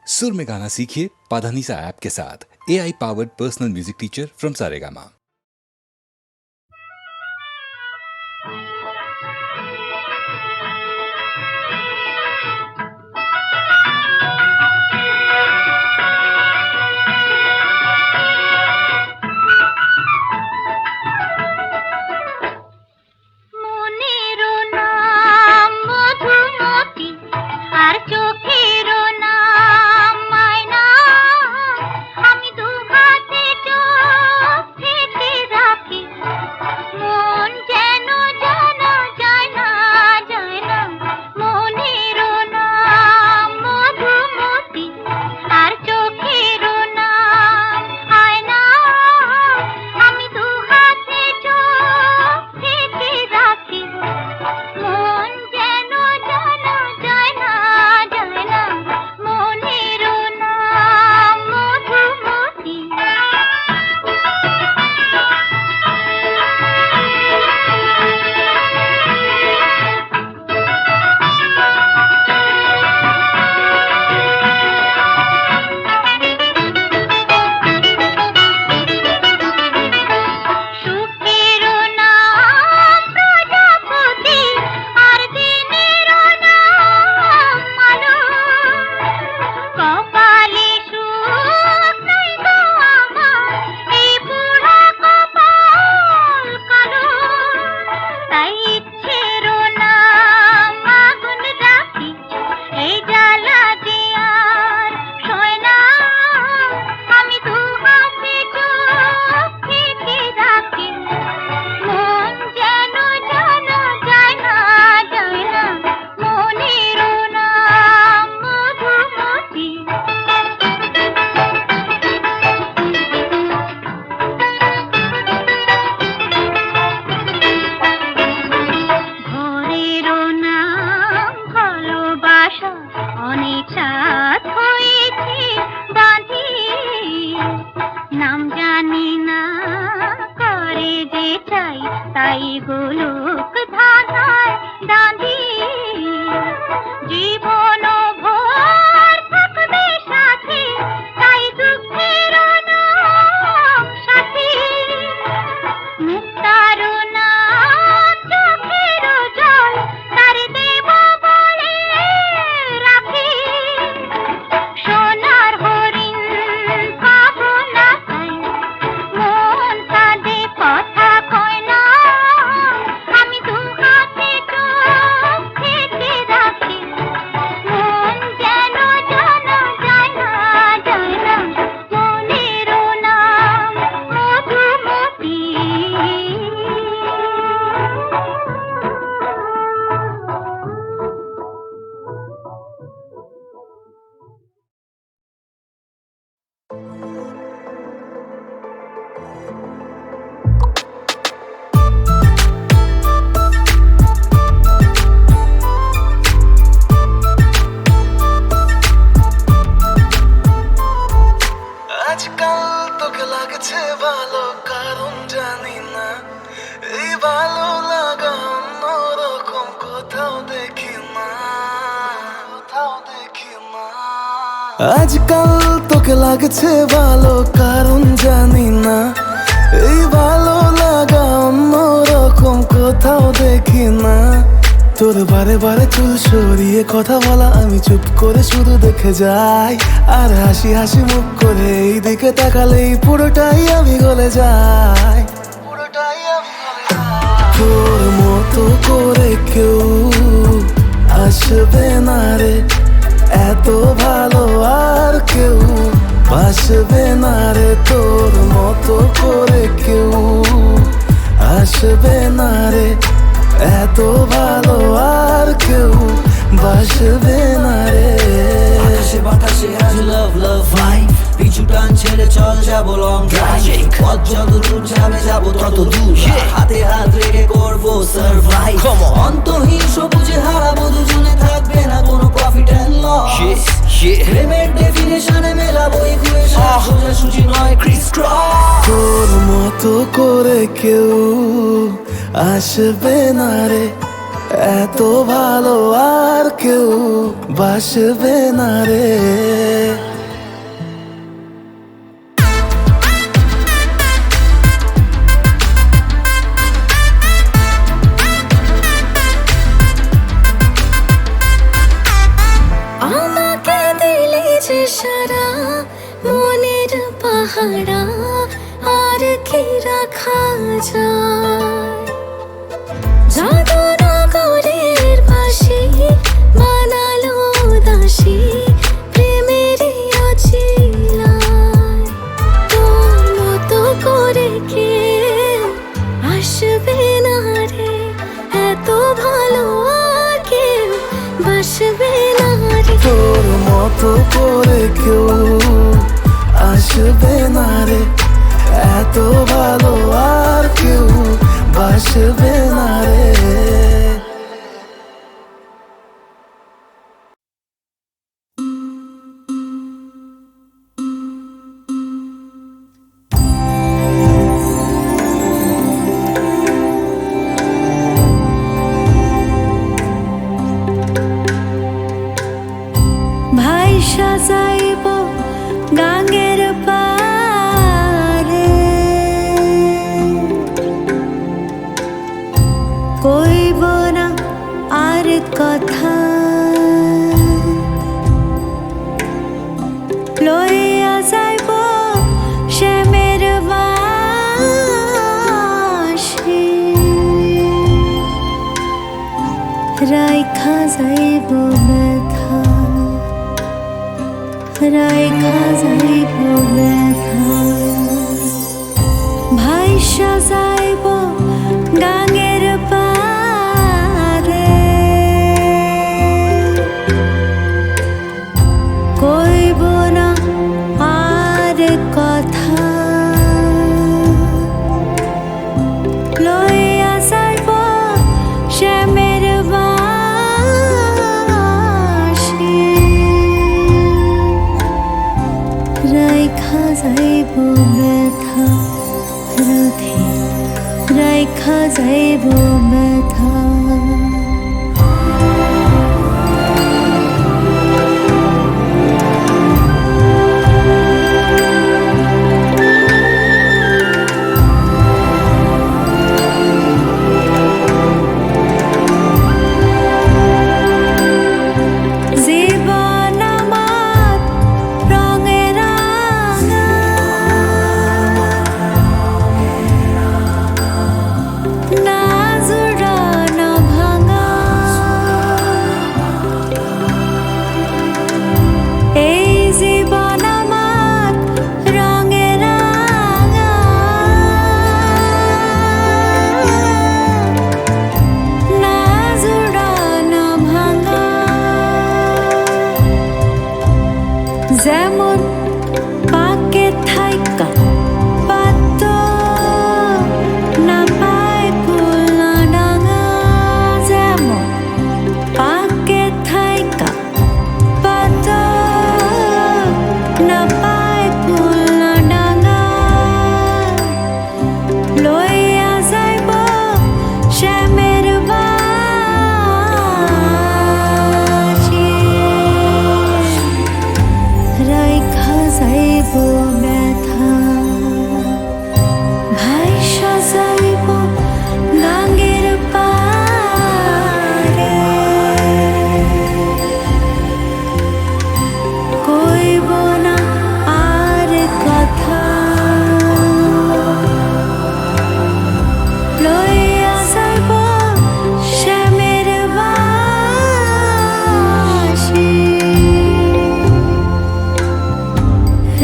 सुर में गाना सीखिए पाधानीसा ऐप के साथ। AI powered personal music teacher from Saregama. আজকাল তোকে লাগছে ভালো কারণ জানি না, এই ভালো লাগা অন্যরকম কোথাও দেখি না। তোর বারে বারে চুল সরিয়ে কথা বলা আমি চুপ করে শুধু দেখে যাই, আর হাসি হাসি মুখ করে এই দিকে তাকালেই পুরোটাই আমি গলে যাই। তোর মতো করে কেউ আসবে না রে, এত ভালো আর কেউ বাসবে না রে। তোর মতো করে কেউ আসবে না রে, এত ভালো আর কেউ বাসবে না রে। আকাশে বাতাসে আজ লাভ লাভ ভাইব, পিছু টান ছেড়ে চল যাবো লং ড্রাইভ। পথ যত দূর যাবে যাবো তত দূর, হাতে হাত রেখে করবো সারভাইভ। অন্তহীন সবুজে হারাবো দুজনে, থাকবে না কোনো প্রফিট এন্ড লস। প্রেমের ডেফিনেশনে মেলাবো ইকুয়েশন, সোজাসুজি নয় ক্রিস ক্রস। তোর মতো করে কেউ আসবে না রে, এত ভালো আর কেউ বাসবে না রে। যে সারা মনের পাহারা আর কি রাখা যায় জাদুনগরের বাঁশি বানালো দাসী প্রেমেরই অছিলায় তোর মতো করে কেউ আসবে না রে এত ভালো আর কেউ বাসবে না রে তোর মতো করে কেউ আসবে না রে এত ভালো আর কেউ বাসবে না রে ভাই সাজাইব গাঙ্গের পারে কইব না আর কথা লইয়া যাইব শ্যামের বাঁশি রাইখা যাইব ব্যথা রাইখা যাইব ব্যথা ভাই সাজাইব গাঙ্গের পারে কইব না আর কথা লইয়া যাইব শ্যামের বাঁশি রাইখা যাইব ব্যথা রাধে রাইখা যাইব ব্যথা জীবন আমার রঙে রাঙা না জোড়া না ভাঙা এই জীবন আমার রঙে রাঙা না জোড়া না ভাঙা যেমন পাকে থাইকা পাত না পায় ফুল না ডাঙা যেমন পাকে থাইকা পাত না পায় ফুল না ডাঙা লইয়া যাইব শ্যামের বাঁশি রাইখা যাইব ব্যথা ভাই সাজাইব গাঙ্গের পারে কইব না আর কথা লইয়া যাইব শ্যামের বাঁশি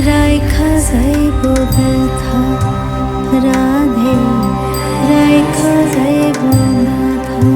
রাইখা যাইব ব্যথা রাধে রাইখা যাইব ব্যথা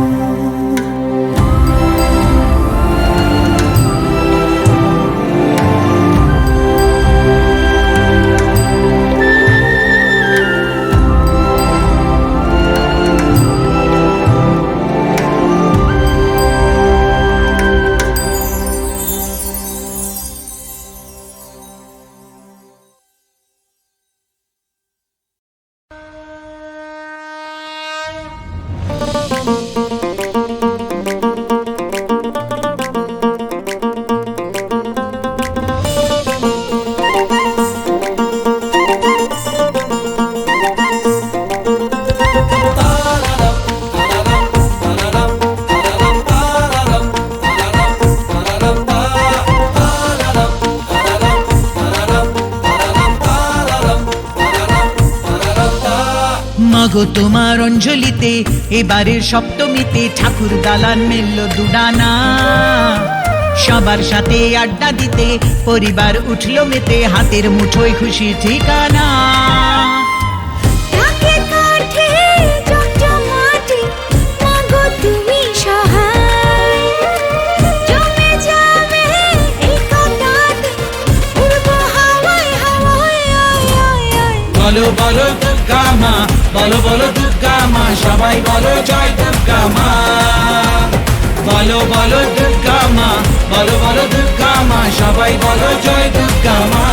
মাগো তোমার অঞ্জলিতে এবারের সপ্তমীতে ঠাকুর দালান মেলল দুডানা, সবার সাথে আড্ডা দিতে পরিবার উঠলো মেতে, হাতের মুঠোয় খুশি ঠিকানা। ঢাকে কাঠে জমজমাটে মাগো তুমি সহায়, জমে যাবে এই কাটাতে উড়বো হাওয়ায় হাওয়ায়। আয় আয় আয় বলো বলো দুর্গা মা, বলো বলো দুর্গা মা, সবাই বলো জয় দুর্গা মা। বলো বলো দুর্গা মা, বলো বলো দুর্গা মা, সবাই বলো জয় দুর্গা মা।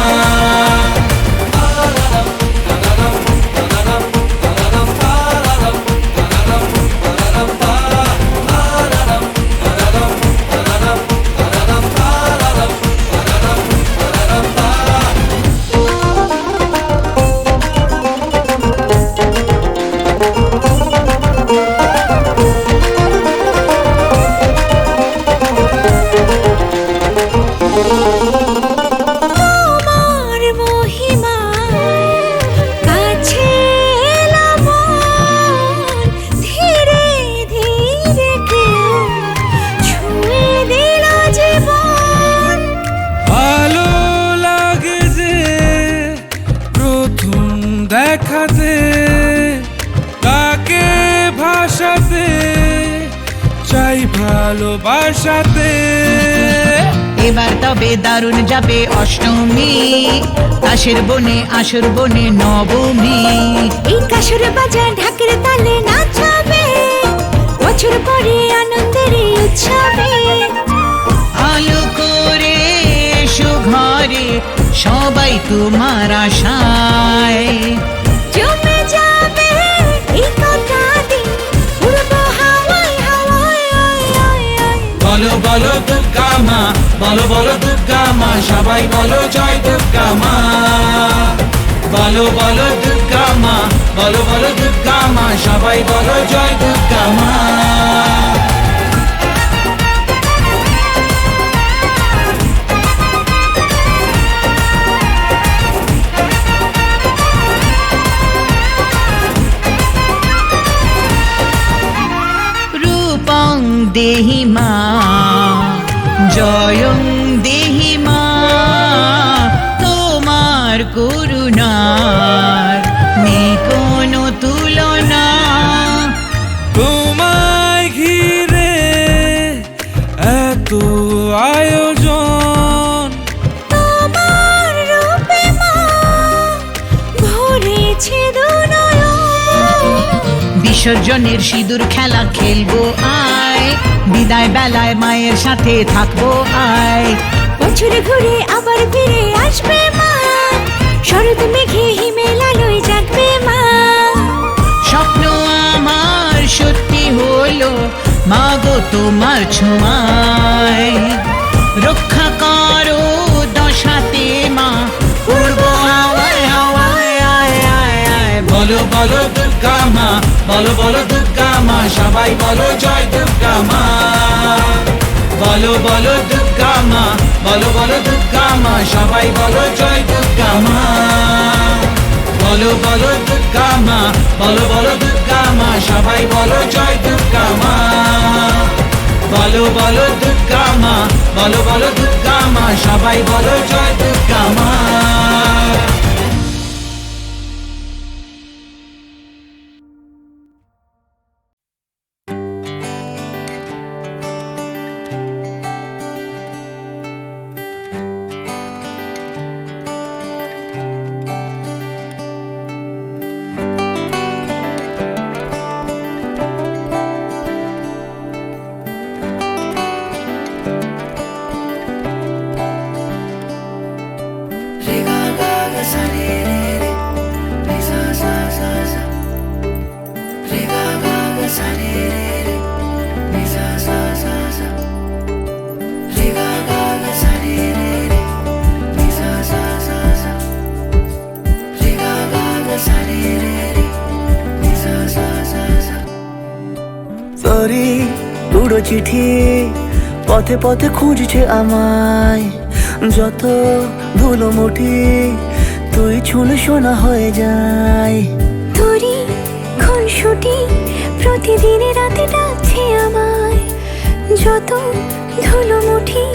তোমার মহিমায় কাছে এলো মন, ধীরে ধীরে কেউ ছুঁয়ে দিল জীবন। ভালো লাগে যে প্রথম দেখাতে, তাকে ভাষাতে চাই ভালোবাসাতে। এবার তবে দারুণ যাবে অষ্টমী, তাসের বনে আসর বনে নবমী। এই কাসুর বাজার ঢাকের তালে নাচাবে, বছর পরে আনন্দের এই উৎসবে। আলো করে এসো ঘরে সবাই তোমার আশায়, জমে যাবে এই কটা দিন উড়বো হাওয়ায় হাওয়ায়। আয় আয় আয় বলো বলো দুর্গা মা, বলো বলো দুর্গা মা, সবাই বলো জয় দুর্গা মা। বলো বলো দুর্গা মা, বলো বলো দুর্গা মা, সবাই বলো জয় দুর্গা মা। রূপং দেহি মা, জয়ং দেহি মা, তোমার করুণার নেই কোনো তুলনা। তোমায় ঘিরে এত আয়োজন, তোমার রূপে মা ভরেছে দুনয়ন। বিসর্জনের সিঁদুর খেলা খেলবো আয়, বিদায় বেলায় মায়ের সাথে থাকবো আয়। বছর ঘুরে আবার ফিরে আসবে মা, শরৎ মেঘে হিমেল আলোয় জাগবে মা। স্বপ্ন আমার সত্যি হলো মাগো তোমার ছোঁয়ায়, রক্ষা করো দশাতে মা, উড়বো হাওয়ায় হাওয়ায়। আয় আয় আয় বলো বলো দুর্গা মা, বলো বলো দুর্গা মা, সবাই বলো জয় দুর্গা মা। বলো বলো দুর্গা মা, বলো বলো দুর্গা মা, সবাই বলো জয় দুর্গা মা। বলো বলো দুর্গা মা, বলো বলো দুর্গা মা, সবাই বলো জয় দুর্গা মা। বলো বলো দুর্গা মা, বলো বলো দুর্গা মা, সবাই বলো জয় দুর্গা মা। সরি পুরো চিঠি পথে পথে খুঁজছে আমায়, যত ধুলো মুঠি তুই ছুল সোনা হয়ে যায়। তোরি খুন খুনসুটি প্রতিদিনের রাতে ডাকছে আমায়, যত ধুলো মুঠি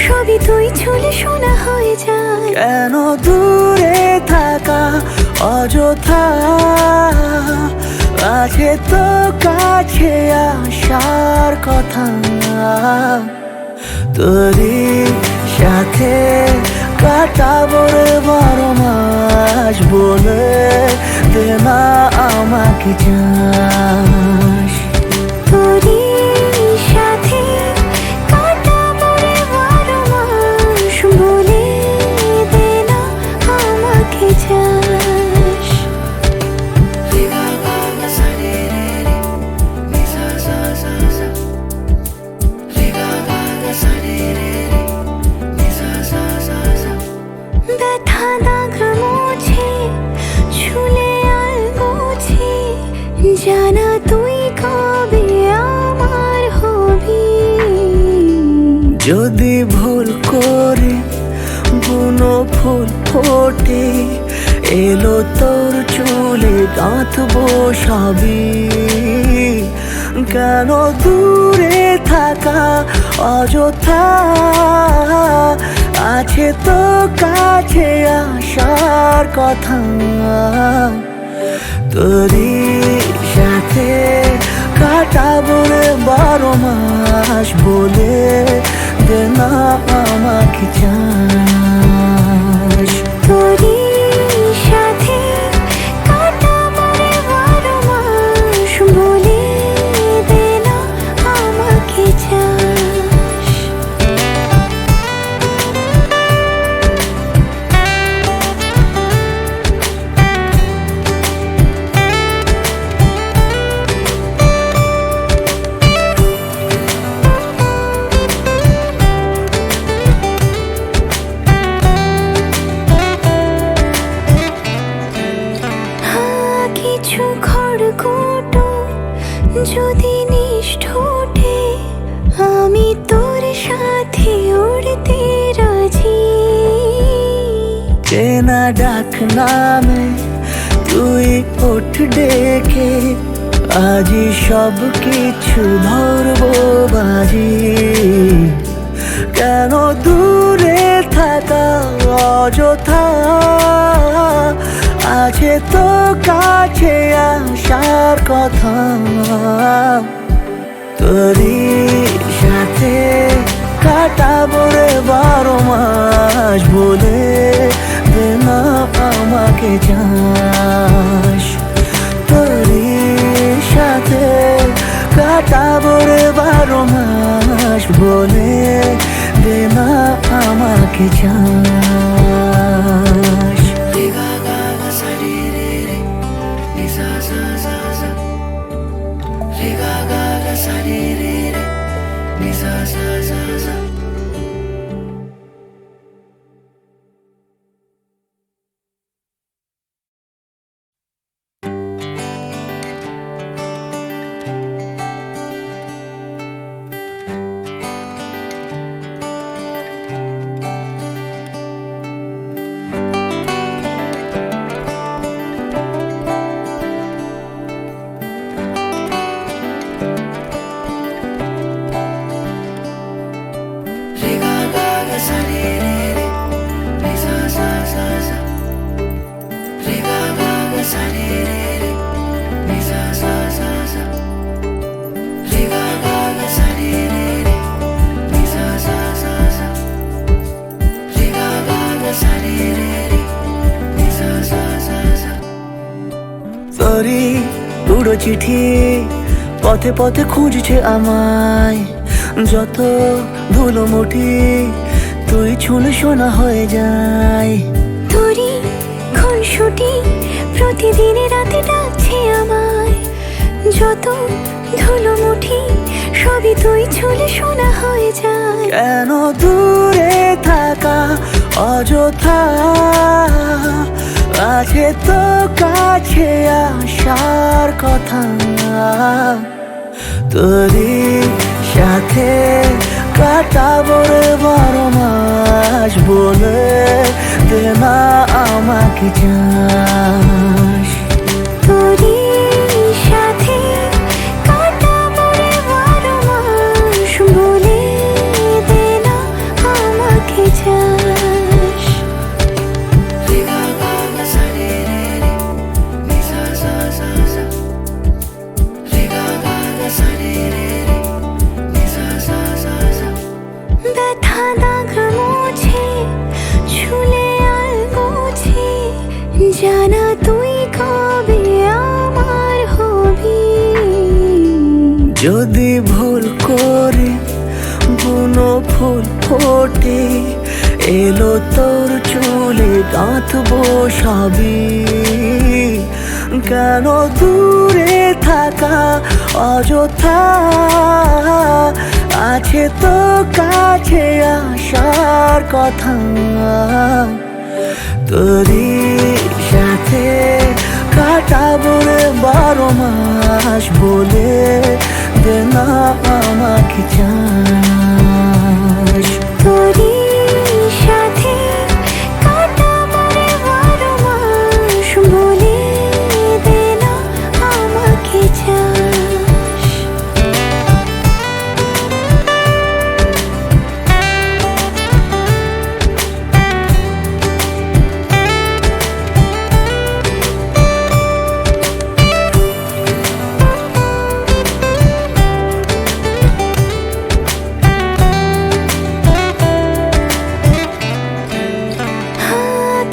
সবই তুই ছুলে শোনা হয়ে যায়। কেন দূরে থাকা অযথা, আছে তো কাছে আসার কথা। তোরই সাথে কাটাবো রে 12 মাস, বলে দে না আমাকে চাস। তোরই সাথে কাটাবো রে 12 মাস, বলে দে না আমাকে চাস। ব্যথা দাগ মুছে ছুলে আর মুছে, জানা তুই কবে আমার হবি। যদি ভুল করে বুনো ফুল ফোটে, এলো তোর চুলে দাঁত বসাবি। কেন দূরে থাকা অযথা, আছে তো কাছে আসার কথা। তোরই সাথে কাটাবো রে 12 মাস, বলে দে না আমাকে চাস। তোরই সাথে কাটাবো রে 12 মাস, বলে দে না আমাকে চাস। কিছু খড়কুটো যদি নিষ্ঠুটে, আমি তোর সাথে উড়তে রাজি। চেনা ডাক নামে তুই ওঠ ডেকে, আজি সব কিছু ধরবো বাজি। কেন দূরে থাকা অযথা, আছে তো কাছে আসার কথা। তোরই সাথে কাটাবো রে 12 মাস, বলে দে না আমাকে চাস। তোরই সাথে কাটাবো রে 12 মাস, বলে দে না আমাকে চাস। তোরই উড়ো চিঠি পথে পথে খুঁজছে আমায়, যত ধুলো মুঠি তুই ছুলে শোনা হয়ে যায়। তোরই খুনসুটি প্রতিদিনের রাতে ডাকছে আমায়, যত ধুলো মুঠি সবই তুই ছুলে শোনা হয়ে যায়। কেন দূরে থাকা অযথা, আছে তো কাছে আসার কথা। তোরই সাথে কাটাবো রে 12 মাস, বলে দে না আমাকে চাস। তোরই সাথে জানা তুই কবে আমার হবি। যদি ভুল করে বুনো ফুল ফোটে, এলো তোর চুলে গাঁথ বসাবি। কেন দূরে থাকা অযথা, আছে তো কাছে আসার কথা। তোরই সাথে কাটাবো রে 12 মাস, বলে দে না আমাকে চাস। তোরই সাথে কাটাবো রে 12 মাস, বলে দে না আমাকে চাস।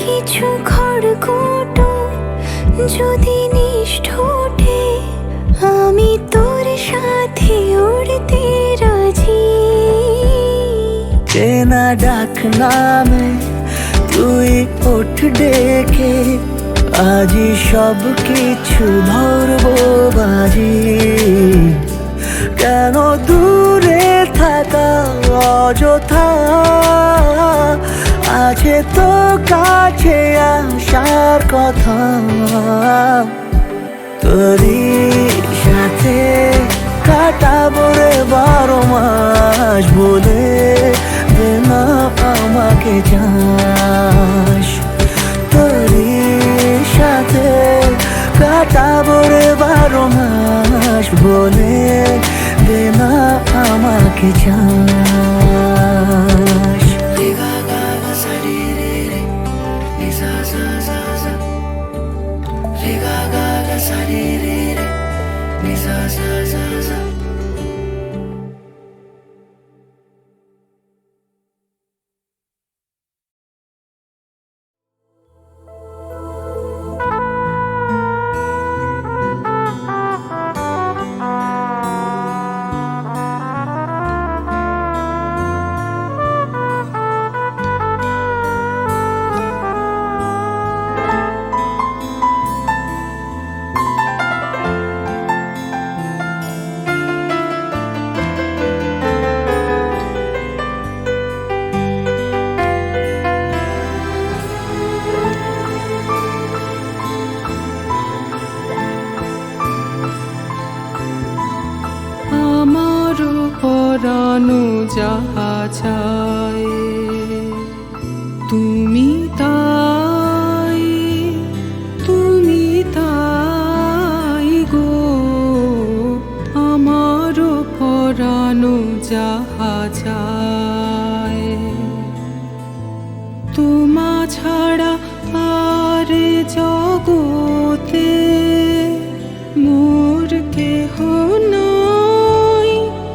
কিছু খড়কুটো যদি নিষ্ঠুটে, আমি তোর সাথে উড়তে রাজি। চেনা ডাক নামে তুই ওঠ ডেকে, আজি সব কিছু ধরবো বাজি। কেন দূরে থাকা অযথা, আছে তো কাছে আসার কথা। তোরই সাথে কাটাবো রে 12 মাস, বলে দে না আমাকে চাস। তোরই সাথে কাটাবো রে 12 মাস, বলে দে না আমাকে চাস। পরানো যাহা চায়, তুমি তাই, তুমি তাই গো। আমারও পরানো যাহা চায়, তোমা ছাড়া আর জগতে মোর কেহ নাই,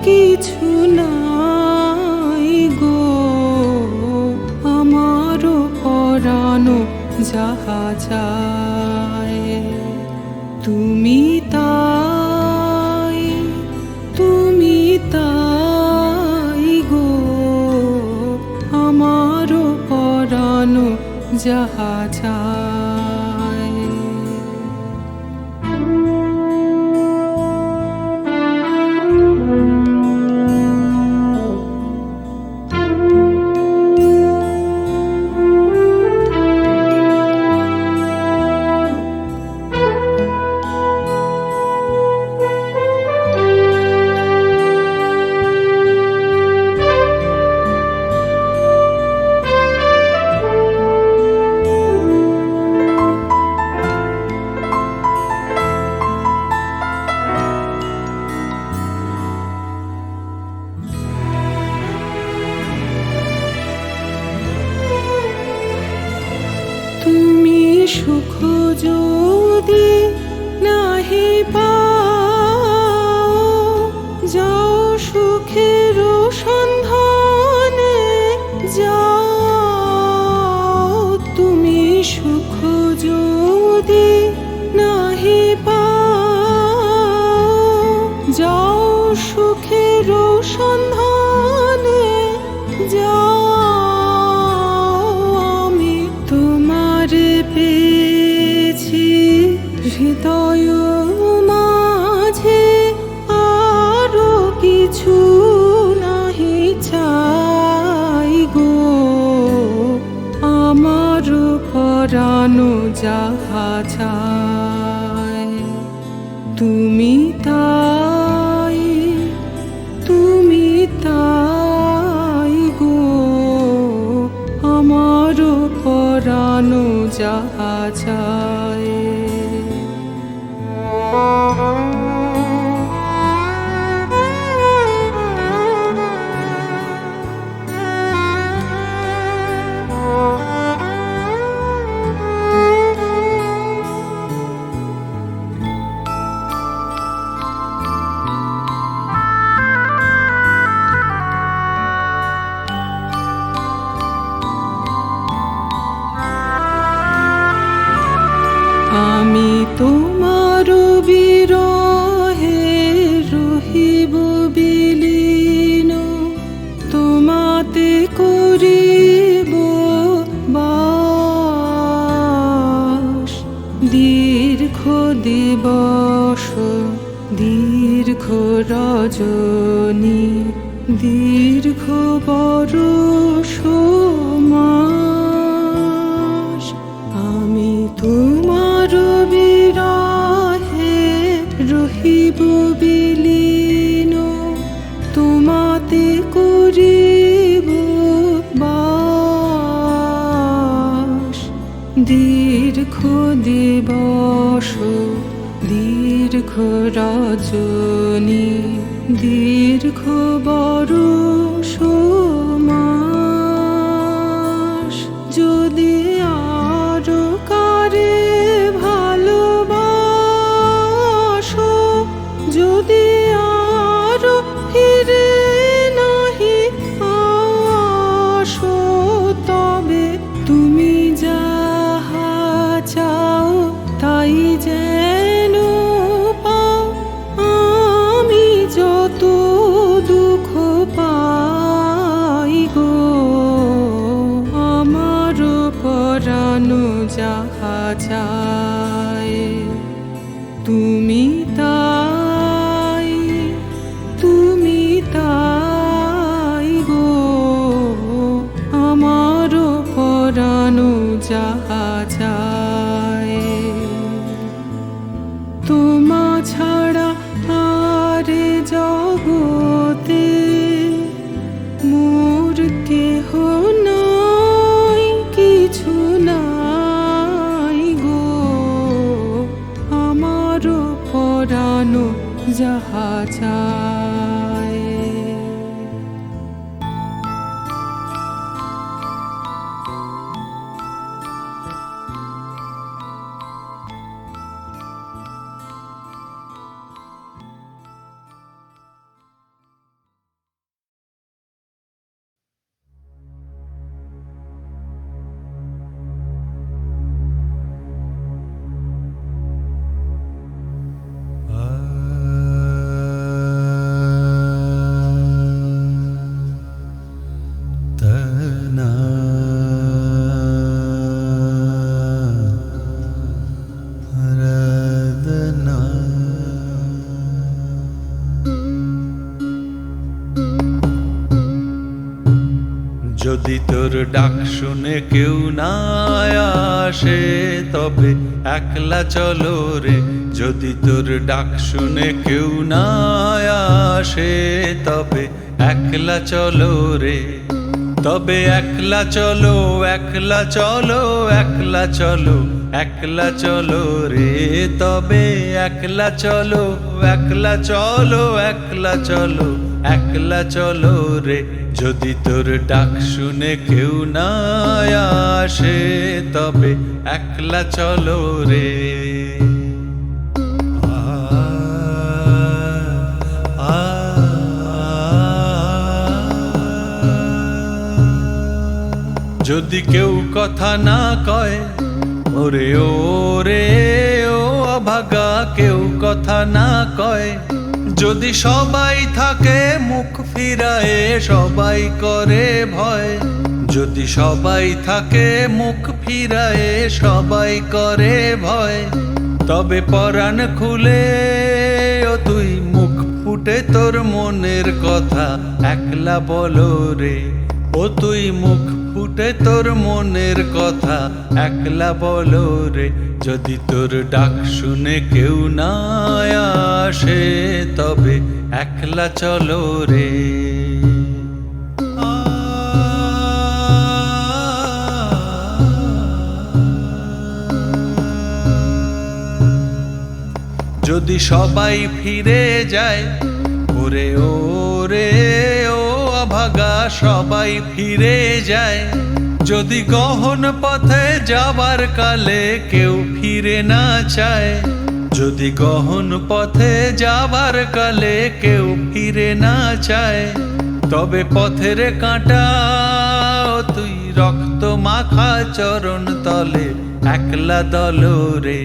কিছু নাই গো। আমারও পরানো যাহা চায়, তুমি তাই, তুমি তাই গো। আমারও পরানো যাহা চায়। তুমি সুখ যদি নাহি পাও, যাও সুখের সন্ধানে যাও। তুমি সুখ যদি পরানো যাহা চায় তুমি তাই গো আমার পরানো যাহা চায়। আমি তোমার বিরহে রহিব বিলীন তোমাতে করিব বাস দীর্ঘ দিবস দীর্ঘ রজনী দীর্ঘ বরষ মাস আমি তোমার বিরহে রহিব বিলীন তোমাতে করিব বাস দীর্ঘ দিবস দীর্ঘ রজনী দীর্ঘ বরষ মাস যদি আরো কারে ভালোবাসো যদি আরো ফিরে নাহি আসো তবে তুমি যাহা চাও তাই যেন পাও আমি যত দুঃখ পাই গো আমার পরানো যাহা চায় তুমি তাই গো আমার পরানো যাহা চায় তোমা ছাড়া আরে জগতে মোর কেহ নাই কিছু নাই গো আমার পরানো যাহা চায়। যদি তোর ডাক শুনে কেউ না আসে তবে একলা চলো রে, যদি তোর ডাক শুনে কেউ না আসে তবে একলা চলো রে, তবে একলা চলো একলা চলো একলা চলো একলা চলো রে, তবে একলা চলো একলা চলো একলা চলো একলা চলো রে, যদি তোর ডাক শুনে কেউ না আসে তবে একলা চলো রে। যদি কেউ কথা না কয় ওরে ওরে ও অভাগা, কেউ কথা না কয়, যদি সবাই থাকে মুখ ফিরায়ে সবাই করে ভয়, যদি সবাই থাকে মুখ ফিরায়ে সবাই করে ভয়, তবে পরাণ খুলে ও তুই মুখ ফুটে তোর মনের কথা একলা বলো রে, ও তুই মুখ ফুটে তোর মনের কথা একলা বলো রে, যদি তোর ডাক শুনে কেউ না আসে তবে একলা চলো রে। যদি সবাই ফিরে যায়, ওরে ওরে ও অভাগা সবাই ফিরে যায়, যদি গহন পথে যাবার কালে কেউ ফিরে না চায়, যদি গহন পথে যাবার কালে কেউ ফিরে না চায়, তবে পথের কাঁটা তুই রক্ত মাখা চরণ তলে একলা দলো রে,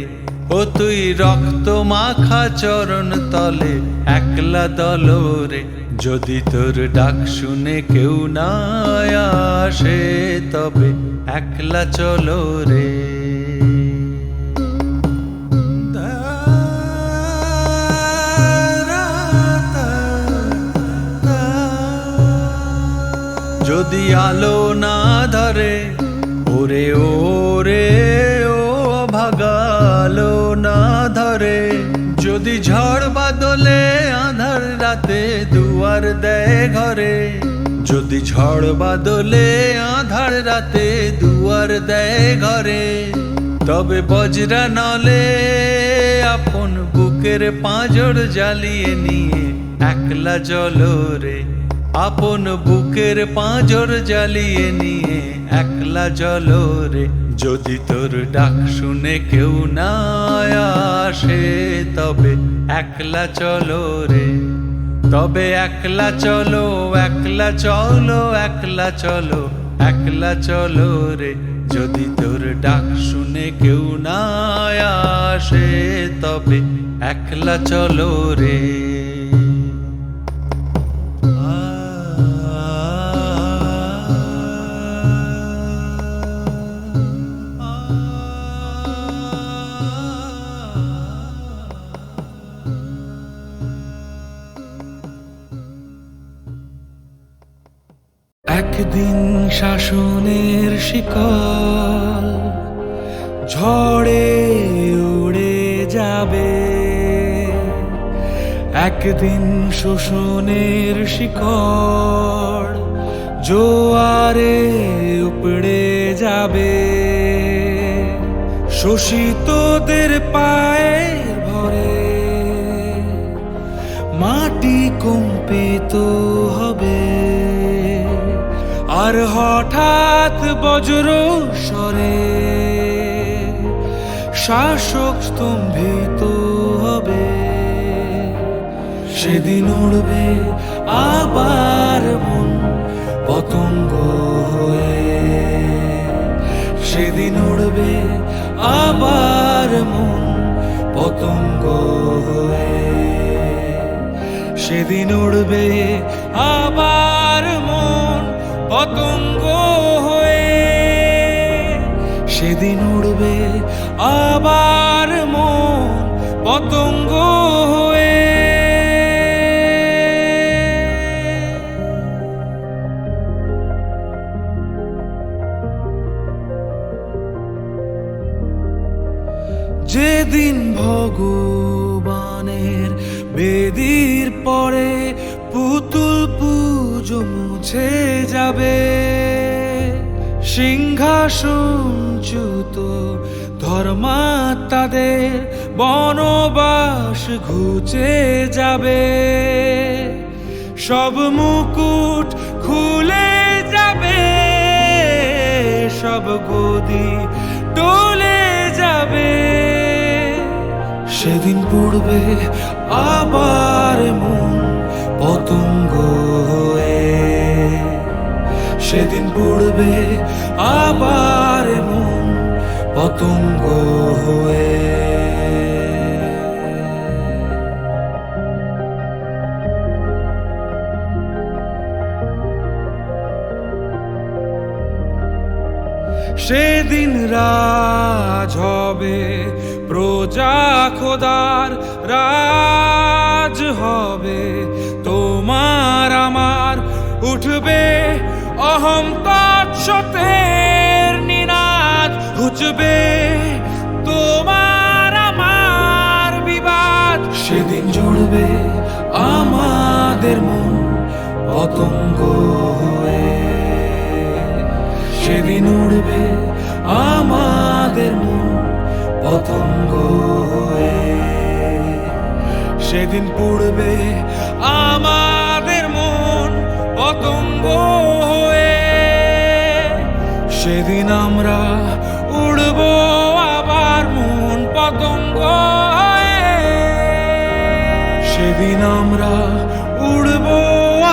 ও তুই রক্ত মাখা চরণ তলে একলা দলো রে, যদি তোর ডাক শুনে কেউ না আসে তবে একলা চলো রে। যদি আলো না ধরে, ওরে ওরে ও ভাগালো না ধরে, যদি ঝড় বাদলে আঁধার রাতে দুয়ার দেয় ঘরে, যদি ঝড় বাদলে আঁধার রাতে দুয়ার দেয় ঘরে, তবে বজ্রা নলে আপন বুকের পাঁজর জ্বালিয়ে নিয়ে একলা চলো রে, আপন বুকের পাঁজর জ্বালিয়ে নিয়ে একলা চলো রে, যদি তোর ডাক শুনে কেউ না আসে তবে একলা চলো রে, তবে একলা চলো একলা চলো একলা চলো একলা চলো রে, যদি তোর ডাক শুনে কেউ না আসে তবে একলা চলো রে। একদিন শাসনের শিকল ঝড়ে উড়ে যাবে, একদিন শোষণের শিকড় জোয়ারে উপড়ে যাবে, শোষিতদের পায়ের ভরে মাটি কম্পিত হবে, আর হঠাৎ বজ্র স্বরে শাসক স্তম্ভিত হবে, সেদিন উড়বে আবার মন পতঙ্গ হয়ে, সেদিন উড়বে আবার মন পতঙ্গ হয়ে, সেদিন উড়বে আবার মন পতঙ্গ হয়ে, সেদিন উড়বে আবার মন পতঙ্গ হয়ে। যেদিন ভগবানের বেদির পরে পুতুল পুজো মুছে যাবে, সিংহাসনচ্যুত ধর্মাত্মাদের বনবাস ঘুচে যাবে, সব মুকুট খুলে যাবে, সব গদি টলে যাবে, সেদিন পড়বে আবার মন পতঙ্গ হয়ে, সেদিন পড়বে আবার মন পতঙ্গ হয়ে। সেদিন রাজ হবে প্রজা খোদার রাজ হবে তোমার আমার, উঠবে অহং স্রোতের নিনাদ ঘুচবে তোমার আমার বিবাদ। সেদিন জুড়বে আমাদের মন পতঙ্গ হয়ে, সেদিন উড়বে আমাদের মন পতঙ্গ হয়ে, সেদিন পুড়বে আমাদের মন পতঙ্গ হয়ে, সেদিন আমরা উড়বো আবার মন পতঙ্গ হয়ে, সেদিন আমরা উড়বো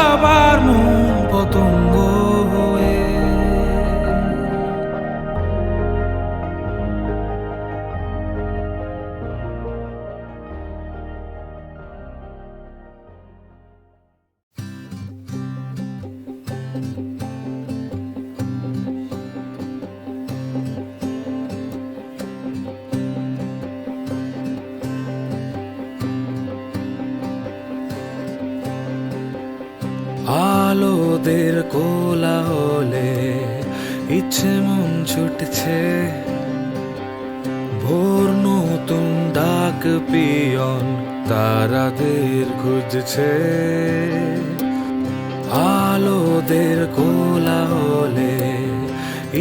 আবার মন পতঙ্গ হয়ে। আলোদের কোলাহলে ইচ্ছে মন ছুটছে, ভোর নতুন ডাক পিয়ন তারাদের খুঁজছে। আলোদের কোলাহলে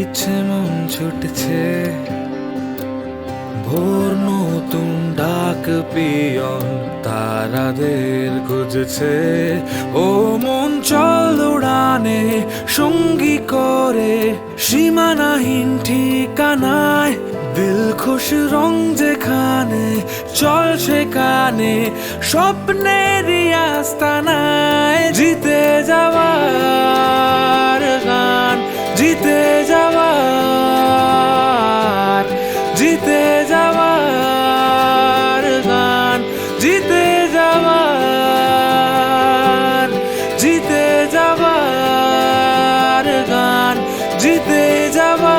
ইচ্ছে মন ছুটছে, ভোর নতুন ডাক পিয়ন তারাদের খুঁজছে। ও মন চল উড়ানে সঙ্গী করে সীমানাহীন ঠিকানায়, দিল খুশ রং যেখানে চল সেখানে স্বপ্নেরই আস্তানায়। জিতে যাওয়ার গান, জিতে যাওয়ার, জিতে যাওয়ার গান, জিতে যাওয়ার, জিতে যাওয়ার গান, জিতে যাওয়ার,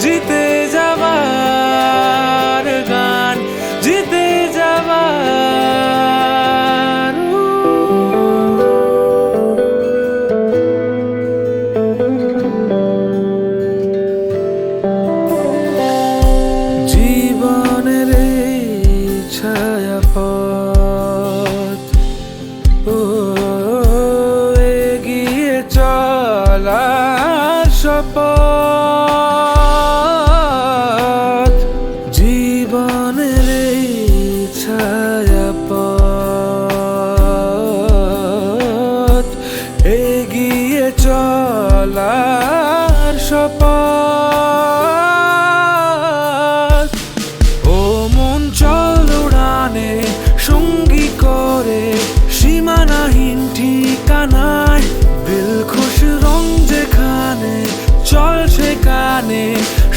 জিতে যাওয়ার গান, জিতে যাওয়ার। জীবনের ছায়াপথ এগিয়ে চলার শপথ, জীবনের ছায়াপথ এগিয়ে চলার শপথ। ও মন চল উড়ানে সঙ্গী করে সীমানাহীন ঠিকানায়, দিল খুশ রং যেখানে চল সেখানে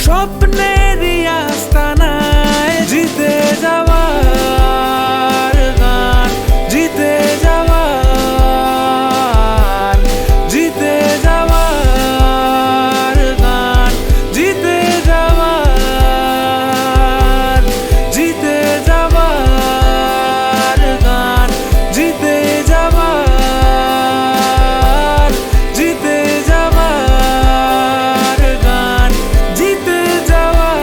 স্বপ্নেরই আস্তানায়। জিতে যাওয়ার গান, জিতে যাওয়ার, জিতে যাওয়ার গান, জিতে যাওয়ার, জিতে যাওয়ার গান, জিতে যাওয়ার, জিতে যাওয়ার গান, জিতে যাওয়ার।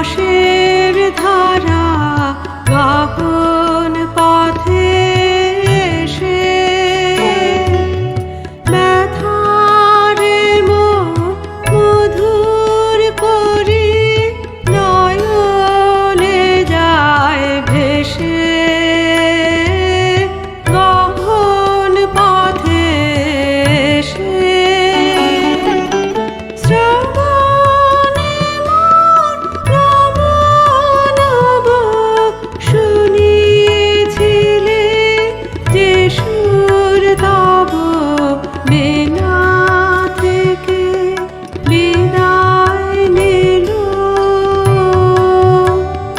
রসের ধারা গহন পথে এসে ব্যথারে মধুর করি নয়নে যায় ভেসে গহন পথে এসে শ্রাবণে মন নব নব শুনিয়েছিলে যে সুর তব বিনা থেকে বিদায় নিল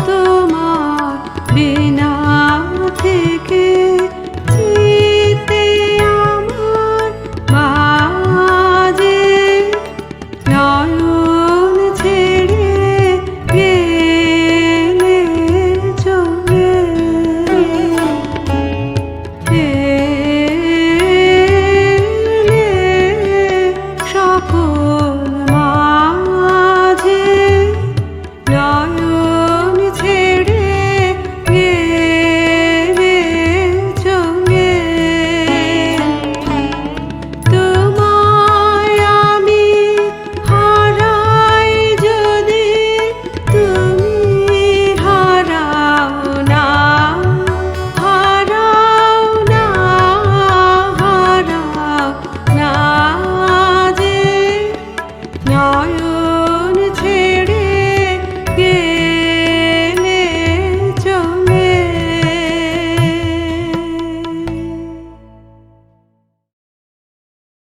তোমার বিনা থেকে চিতে আমার মাঝে নয়ন ছেড়ে গেলে চলে গেলে সকল